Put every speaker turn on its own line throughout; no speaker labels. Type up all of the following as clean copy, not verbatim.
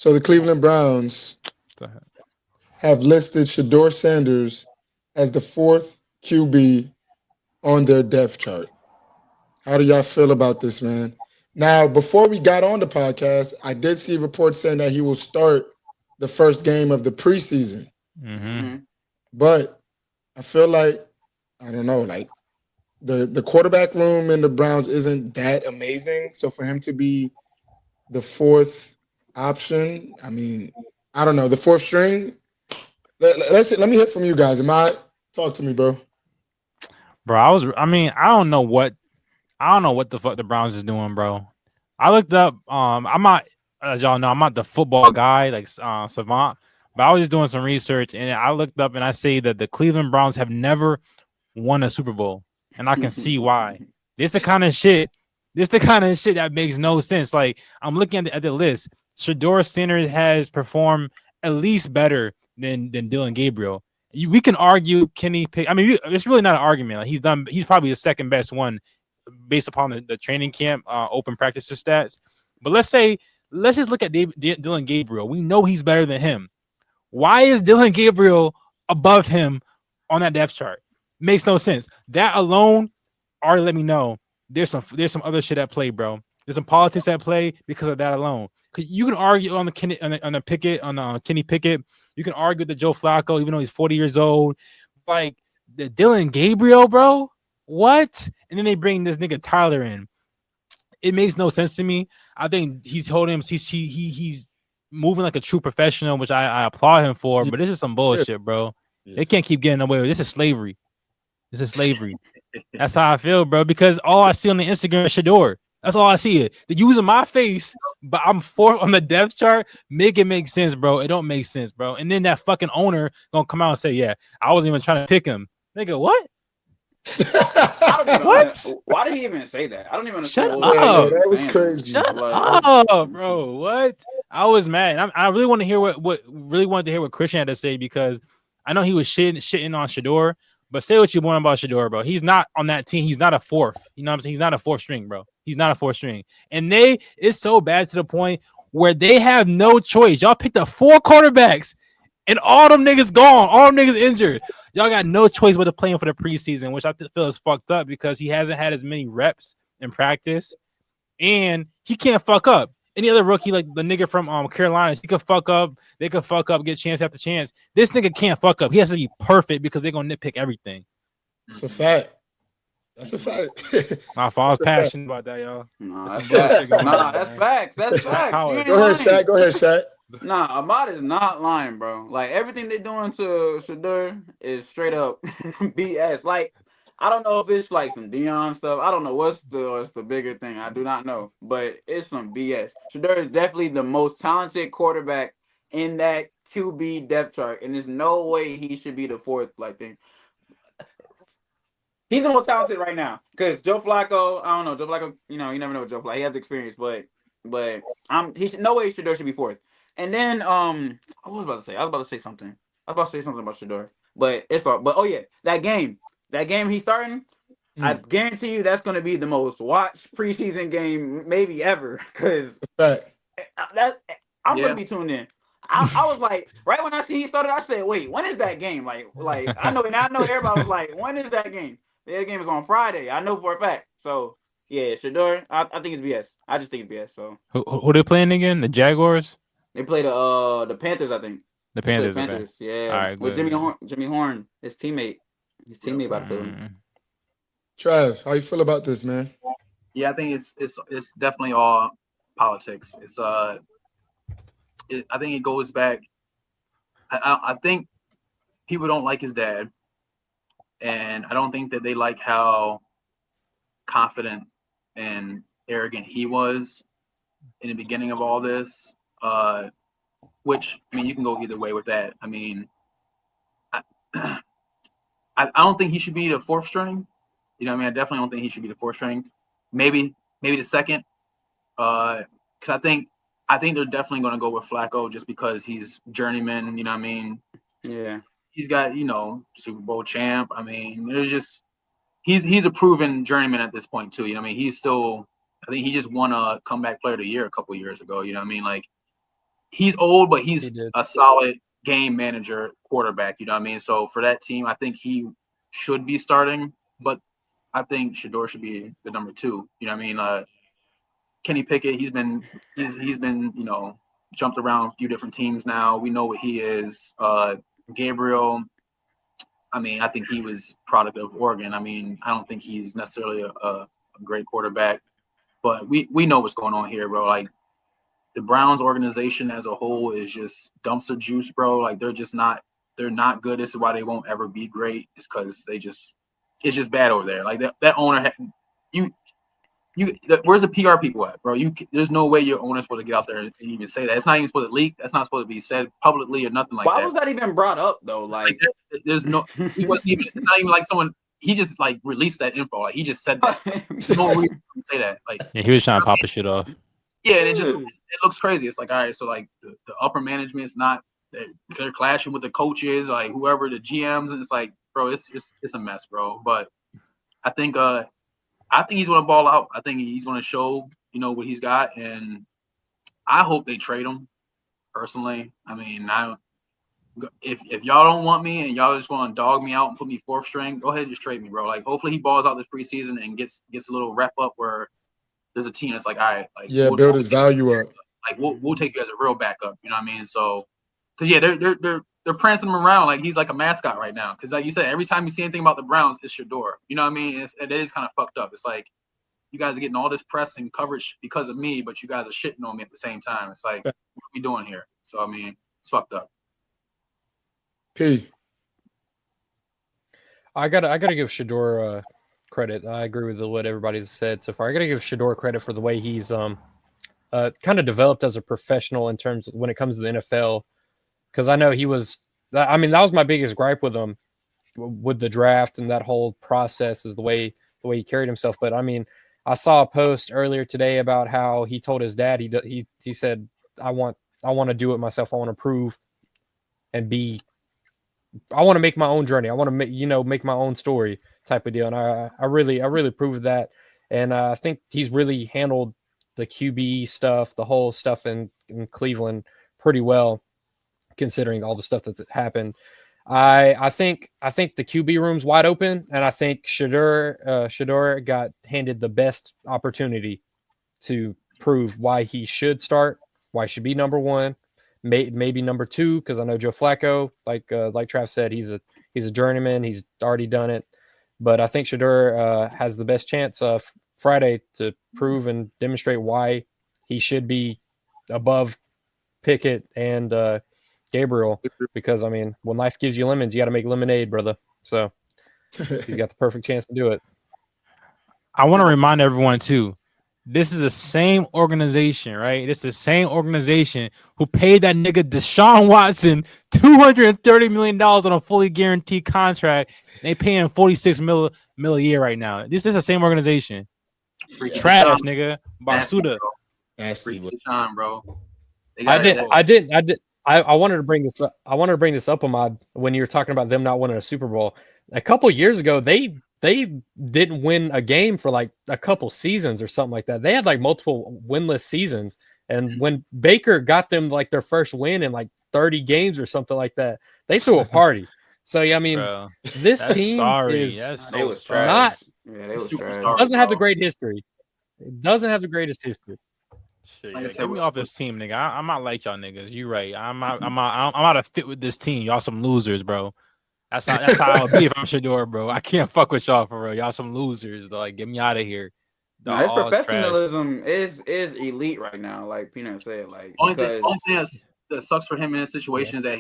So the Cleveland Browns
Go ahead.
have listed Shedeur Sanders as the fourth QB on their depth chart. How do y'all feel about this, man? Now, before we got on the podcast, I did see reports saying that he will start the first game of the preseason.
Mm-hmm.
Hmm.
But I feel like I don't know, like the quarterback room in the Browns isn't that amazing. So for him to be the fourth option, I mean, I don't know, the fourth string. Let me hear from you guys. Am I talk to me, bro?
Bro, I mean, I don't know what the fuck the Browns is doing, bro. I looked up. I'm not, as y'all know, I'm not the football guy like savant, but I was just doing some research and I looked up and I say that the Cleveland Browns have never won a Super Bowl, and I can see why. This the kind of shit. This the kind of shit that makes no sense. Like I'm looking at the list. Shador Sanders has performed at least better than Dylan Gabriel. We can argue Kenny Pick. I mean, it's really not an argument. Like, he's done. He's probably the second best one based upon the training camp open practices stats. But let's just look at Dylan Gabriel. We know he's better than him. Why is Dylan Gabriel above him on that depth chart? Makes no sense. That alone already let me know there's some other shit at play, bro. There's some politics at play because of that alone. Cause you can argue on the Kenny Pickett. You can argue with Joe Flacco, even though he's 40 years old. Like the Dylan Gabriel, bro. What? And then they bring this nigga Tyler in. It makes no sense to me. I think he's holding him. He's moving like a true professional, which I applaud him for.
Yeah,
But this is some
yeah,
bullshit, bro. They
yes.
can't keep getting away with this. Is slavery. This is slavery. That's how I feel, bro. Because all I see on the Instagram is Shedeur. That's all I see. It the using my face, but I'm fourth on the depth chart. Make it make sense, bro. It don't make sense, bro. And then that fucking owner gonna come out and say, "Yeah, I wasn't even trying to pick him." Nigga, what?
I don't even
What?
why did he even say that? I don't even understand
Shut
what
Yeah,
he was
yo,
up.
even
that was
saying there.
crazy.
Shut
Like,
up, bro. What? I was mad. I really want to hear what really wanted to hear what Christian had to say because I know he was shitting on Shador, but say what you want about Shador, bro. He's not on that team. He's not a fourth. You know what I'm saying? He's not a fourth string, bro. He's not a fourth string. And it's so bad to the point where they have no choice. Y'all picked up four quarterbacks and all them niggas gone. All them niggas injured. Y'all got no choice but to play him for the preseason, which I feel is fucked up because he hasn't had as many reps in practice and he can't fuck up. Any other rookie like the nigga from Carolina, he could fuck up. They could fuck up, get chance after chance. This nigga can't fuck up. He has to be perfect because they're gonna nitpick everything.
That's a fact. That's a fact.
My fault. I was
That's a fact.
passionate about that, y'all.
nah,
There's
that's
some bullshit
facts.
going
Nah,
on,
that's
man.
facts. That's
Black
facts. You
power.
ain't
Go ahead,
lying.
Shaq. Go ahead, Shaq.
Nah, Ahmad is not lying, bro. Like everything they doing to Shedeur is straight up BS. Like I don't know if it's like some Dion stuff. I don't know what's the bigger thing. I do not know, but it's some BS. Shedeur is definitely the most talented quarterback in that QB depth chart, and there's no way he should be the fourth. Like thing. He's the most talented right now because Joe Flacco. I don't know Joe Flacco. You know, you never know with Joe Flacco. He has experience, but he should no way Shedeur should be fourth. And then I was about to say I was about to say something. I was about to say something about Shedeur, but it's all. But oh yeah, that game he's starting. I
Mm,
guarantee you that's going to be the most watched preseason game maybe ever because
fact.
that I'm going to
Yeah.
be tuned in. I was like, right when I see he started, I said, "Wait, when is that game?" Like I know everybody was like, "When is that game?" The game is on Friday. I know for a fact. So yeah, Shador, I think it's BS. I just think it's BS. So
Who they playing again? The Jaguars,
they play the Panthers. I think
the
they play the
Panthers. Okay.
Panthers.
All
Yeah,
right.
with
Good. Good.
Jimmy Horn, his
Yep.
teammate about to play with him.
Mm.
Trav, how you feel about this, man?
Yeah, I think it's definitely all politics. I think it goes back. I think people don't like his dad, and I don't think that they like how confident and arrogant he was in the beginning of all this. Which I mean, you can go either way with that. I mean, I, I don't think he should be the fourth string. You know, what I mean, I definitely don't think he should be the fourth string. Maybe the second. Because I think they're definitely going to go with Flacco just because he's journeyman. You know, what I mean,
Yeah,
he's got Super Bowl champ. I mean, there's just he's a proven journeyman at this point too. You know, what I mean, he's still. I think he just won a comeback player of the year a couple years ago. You know, what I mean, like he's old, but
He
he's
did.
a solid game manager quarterback. You know what I mean? So for that team, I think he should be starting, but I think Shedeur should be the number 2. You know what I mean? Kenny Pickett, he's been jumped around a few different teams now. We know what he is. Gabriel, I mean, I think he was product of Oregon. I mean, I don't think he's necessarily a great quarterback, but we know what's going on here, bro. Like the Browns organization as a whole is just dumpster juice, bro. Like they're not good. This is why they won't ever be great. It's because it's just bad over there. Like that owner, you where's the PR people at, bro? There's no way your owner's supposed to get out there and even say that. It's not even supposed to leak. That's not supposed to be said publicly or nothing like
Why
that.
was that even brought up though? Like
There's no. He wasn't even. It's not even like someone. He just like released that info. Like he just said that. There's no reason to say that. Like
Yeah, he was trying to pop his shit off.
yeah, and it looks crazy. It's like all right, so like the upper management's not. They're clashing with the coaches, like whoever the GMs, and it's like, bro, it's a mess, bro. But I think he's going to ball out. I think he's going to show, what he's got, and I hope they trade him. Personally, I mean, if y'all don't want me and y'all just want to dog me out and put me 4th string, go ahead and just trade me, bro. Like, hopefully he balls out this preseason and gets a little rep up where there's a team that's like, all right, like
build his value up.
like we'll take you as a real backup. You know what I mean? So, because yeah, they're prancing him around like he's like a mascot right now. Because like you said, every time you see anything about the Browns, it's Shedeur. You know what I mean? It is kind of fucked up. It's like you guys are getting all this press and coverage because of me, but you guys are shitting on me at the same time. It's like, what are we doing here? So I mean, it's fucked up.
P.
I gotta give Shedeur credit. I agree with what everybody's said so far. I gotta give Shedeur credit for the way he's kind of developed as a professional in terms of when it comes to the NFL. Because I know he was. I mean, that was my biggest gripe with him, with the draft and that whole process is the way he carried himself. But I mean, I saw a post earlier today about how he told his dad he said I want to do it myself. I want to prove and be. I want to make my own journey. I want to make my own story type of deal. And I really proved that. And I think he's really handled the QB stuff, the whole stuff in Cleveland pretty well, considering all the stuff that's happened. I think the QB room's wide open, and I think Shedeur got handed the best opportunity to prove why he should start, why he should be number 1, maybe number 2, because I know Joe Flacco, like Trav said, he's a journeyman, he's already done it. But I think Shedeur has the best chance of Friday to prove and demonstrate why he should be above Pickett and Gabriel, because I mean, when life gives you lemons, you got to make lemonade, brother. So he's got the perfect chance to do it.
I want to remind everyone too. This is the same organization, right? This is the same organization who paid that nigga Deshaun Watson $230 million on a fully guaranteed contract. They paying 46 mil a year right now. This is the same organization. Trash, nigga. Basuda.
Nasty.
Deshaun, bro.
I wanted to bring this up. I wanted to bring this up, Ahmad, when you were talking about them not winning a Super Bowl. A couple years ago, they didn't win a game for like a couple seasons or something like that. They had like multiple winless seasons. And when Baker got them like their first win in like 30 games or something like that, they threw a party. So yeah, I mean,
Bro,
this team is
they was
sorry.
trash.
not
Yeah, they was
Superstar.
trash.
doesn't have the great history. It doesn't have the greatest history.
Shit,
Like I
yeah,
said,
get me off this team, nigga. I'm not like y'all niggas. You right. I'm out of fit with this team. Y'all some losers, bro. That's how I would be if I'm Shedeur, bro. I can't fuck with y'all for real. Y'all some losers. Though. Like, get me out of here.
No, his
All trash.
professionalism is elite right now, like Peanut said. Like
only
because
thing that sucks for him in this situation is that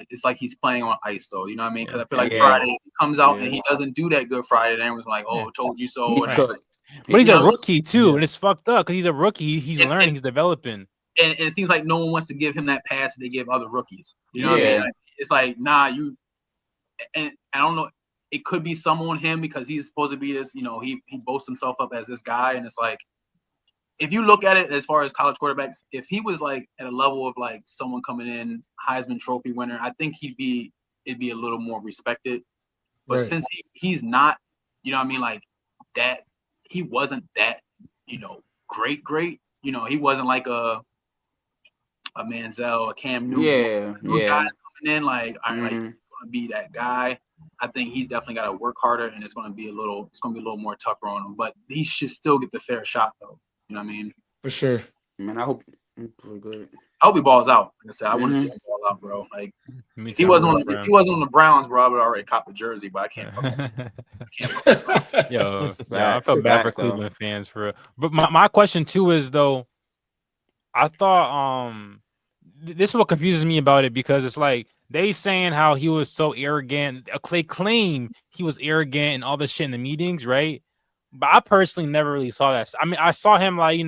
it's like he's playing on ice, though. You know what I mean? Because I feel like
Yeah.
Friday he comes out and
Yeah.
he doesn't do that good Friday, and everyone's like, "Oh, told you so."
he's
And,
cooked.
But he's a
cooked.
rookie too, and it's fucked up because he's a rookie. He's learning. He's developing.
and it seems like no one wants to give him that pass that they give other rookies. You know what I
Yeah.
mean? Like, it's like, nah, you. And I don't know. It could be some on him because he's supposed to be this. He boasts himself up as this guy, and it's like, if you look at it as far as college quarterbacks, if he was like at a level of like someone coming in Heisman Trophy winner, I think it'd be a little more respected. But
Right.
since he's not, you know what I mean, like that, he wasn't that, great. He wasn't like a Manziel, a Cam Newton,
Yeah,
those
yeah.
guys coming in, like, all right, like, he's
Mm-hmm.
going to be that guy. I think he's definitely got to work harder, and it's going to be a little more tougher on him. But he should still get the fair shot, though. You know what I mean?
For sure.
Man, I hope. Good.
I hope he balls out. Like I said, I want to see
Mm-hmm.
him ball out, bro. Like
Me
if he
too. I'm
wasn't
rooting
on
for
if he
him.
wasn't on the Browns, bro, I would already cop the jersey. But I can't fuck with
Yo, I
Facts,
feel bad for
facts, though.
Cleveland fans for real. But my question too is though, I thought this is what confuses me about it because it's like they saying how he was so arrogant. They claim he was arrogant and all this shit in the meetings, right? But I personally never really saw that. I mean, I saw him like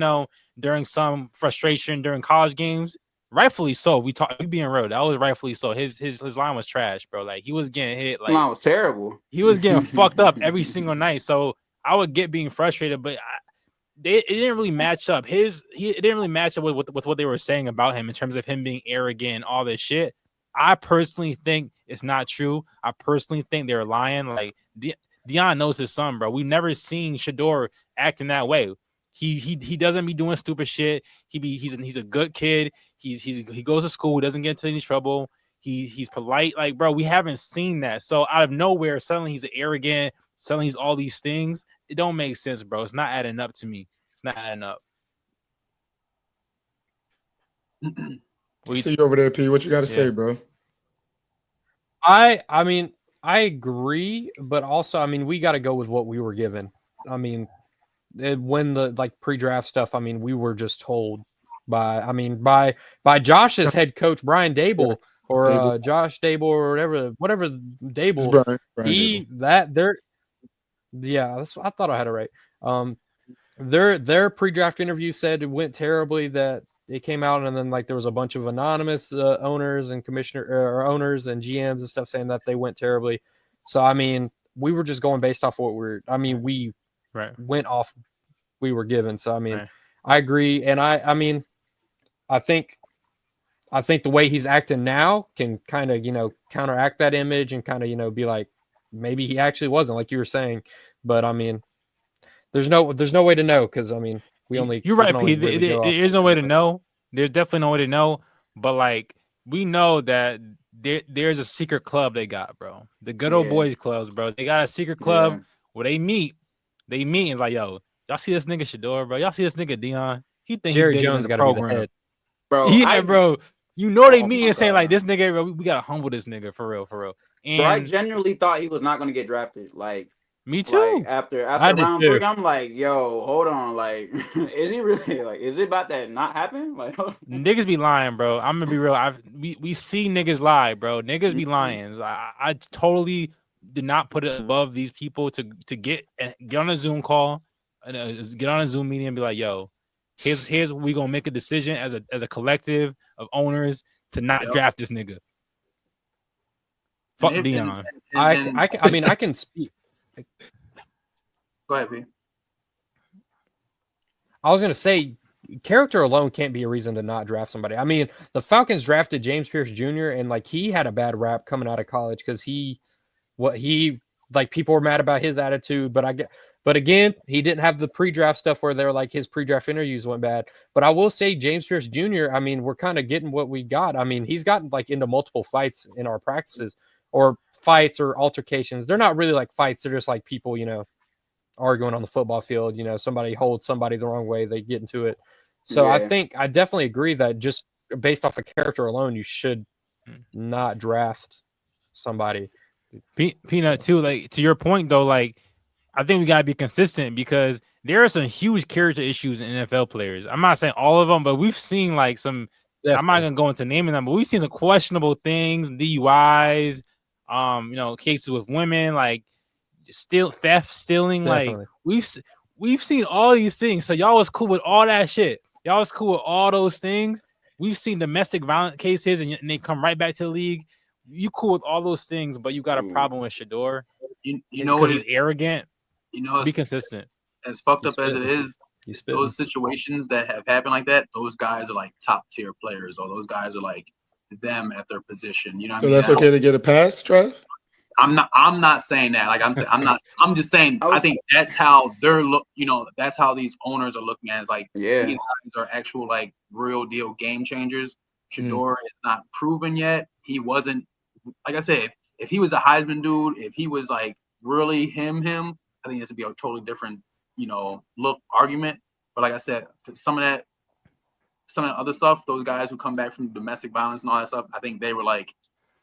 during some frustration during college games, rightfully so. We being real, that was rightfully so. His line was trash, bro. Like he was getting hit, like
Line was terrible.
he was getting fucked up every single night. So I would get being frustrated, but it didn't really match up. It didn't really match up with what they were saying about him in terms of him being arrogant and all this shit. I personally think it's not true. I personally think they're lying. Like Dion knows his son, bro. We've never seen Shedeur acting that way. He doesn't be doing stupid shit. He's a good kid. He goes to school. Doesn't get into any trouble. He's polite. Like bro, we haven't seen that. So out of nowhere, suddenly he's arrogant. Suddenly he's all these things. It don't make sense, bro. It's not adding up to me. It's not adding up.
I see you over there, P. What you got to say, bro?
I mean, I agree, but also, I mean, we got to go with what we were given. I mean, when the like pre-draft stuff, I mean, we were just told by Josh's head coach Brian Dable or
Dable.
Josh Dable or whatever
It's
Dable.
Brian
He
Dable.
that they're yeah, I thought I had it right. Their pre-draft interview said it went terribly, that it came out and then like there was a bunch of anonymous owners and or owners and GMs and stuff saying that they went terribly. So I mean, we were just going based off what we went off we were given. So I mean, I agree, and I mean, I think the way he's acting now can kind of counteract that image and kind of be like maybe he actually wasn't like you were saying, but I mean, there's no way to know because I mean
you're right, P. There's no way to know. There's definitely no way to know. But like we know that there's a secret club they got, bro. The good old boys clubs, bro. They got a secret club where they meet. They meet and like, yo, y'all see this nigga Shedeur, bro? Y'all see this nigga Dion? He think
Jerry
he bigger
Jones
than
got
the
to be the
program,
head,
bro. Yeah, bro. You know they meet and say like, this nigga, bro, we gotta humble this nigga for real. And
bro, I genuinely thought he was not gonna get drafted. Like
me too.
Like after round
too.
3, I'm like, yo, hold on. Like, is he really like? Is it about to not happen? Like,
niggas be lying, bro. I'm gonna be real. We see niggas lie, bro. Niggas be lying. I totally did not put it above these people to get on a Zoom call and get on a Zoom meeting and be like, yo, here's we gonna make a decision as a collective of owners to not draft this nigga. Fuck Dion.
I mean, I can speak.
Go ahead, B.
I was gonna say, character alone can't be a reason to not draft somebody. I mean, the Falcons drafted James Pierce Jr. and like he had a bad rap coming out of college because people were mad about his attitude. But again, he didn't have the pre-draft stuff where they're like his pre-draft interviews went bad. But I will say, James Pierce Jr. I mean, we're kind of getting what we got. I mean, he's gotten like into multiple fights in our practices or fights or altercations. They're not really like fights. They're just like people, arguing on the football field. Somebody holds somebody the wrong way, they get into it. So I think I definitely agree that just based off of character alone, you should not draft somebody.
Peanut too. Like to your point though, like I think we gotta be consistent because there are some huge character issues in NFL players. I'm not saying all of them, but we've seen like some. Definitely. I'm not gonna go into naming them, but we've seen some questionable things, DUIs, cases with women, like theft, stealing.
Definitely.
Like we've seen all these things. So y'all was cool with all that shit. Y'all was cool with all those things. We've seen domestic violence cases, and they come right back to the league. You cool with all those things, but you got a problem with Shedeur.
You know
because he's arrogant.
Be
consistent.
As fucked up as it is, those situations that have happened like that, those guys are like top tier players, or those guys are like them at their position. You know what I mean?
That's okay to get a pass, Trev?
I'm not saying that. Like I'm just saying I think that's how that's how these owners are looking at it. It's like these guys are actual like real deal game changers. Shedeur is not proven yet. He wasn't, like I said, if he was a Heisman dude, if he was like really him, I think this would be a totally different, look argument. But like I said, some of that other stuff, those guys who come back from domestic violence and all that stuff, I think they were like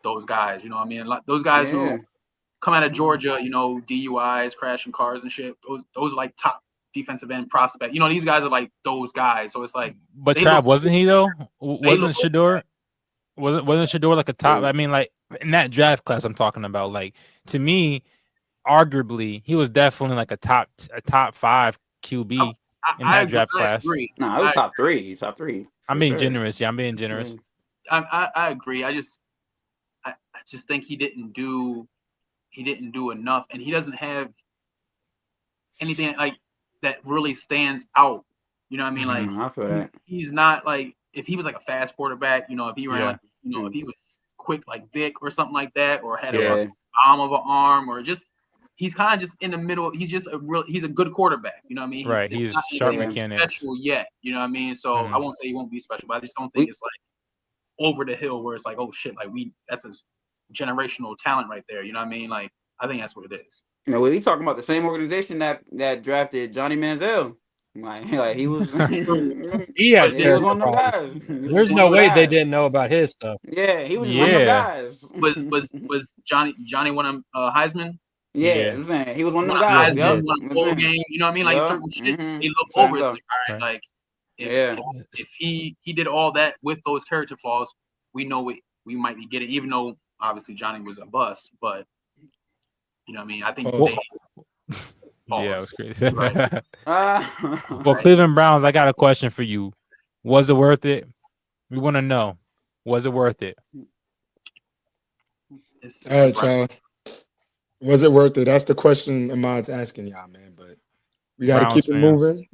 those guys. You know what I mean? Like those guys who come out of Georgia, DUIs, crashing cars and shit. Those are like top defensive end prospect. These guys are like those guys. So it's like,
but Trav, wasn't he though? Wasn't Shedeur? Wasn't Shedeur like a top? I mean, like in that draft class I'm talking about. Like to me, arguably, he was definitely like a top 5 QB in that draft class.
Agree.
Nah, it was top three. Top three.
I'm being generous. Yeah, I'm being generous.
I agree. I just think he didn't do enough, and he doesn't have anything like that really stands out. You know what I mean? Like
I feel that.
He's not like, if he was like a fast quarterback, if he ran if he was quick like Vic or something like that, or had a bomb of an arm, or just he's kind of just in the middle. He's just he's a good quarterback. You know what I mean?
Right. He's
not
sharp mechanics.
Special yet. You know what I mean? So I won't say he won't be special, but I just don't think it's like over the hill where it's like, oh shit, like that's a generational talent right there. You know what I mean? Like I think that's what it is.
Well, we talking about the same organization that drafted Johnny Manziel. Like he was,
he had
he was one of them guys.
There's no way they didn't know about his stuff.
Yeah, he was just one of them guys.
Was Johnny one of Heisman?
Yeah, I'm saying he was one of them guys.
Heisman, one bowl game. You know what I mean? Like certain shit, they look over. It's like, all right, like if he did all that with those character flaws, we know we might be getting. Even though obviously Johnny was a bust, but you know what I mean? I think
yeah, it was crazy.
Right.
Well, Cleveland Browns, I got a question for you. Was it worth it? We want to know. Was it worth it?
All right, y'all. Was it worth it? That's the question Ahmad's asking y'all, man. But we got to keep it moving.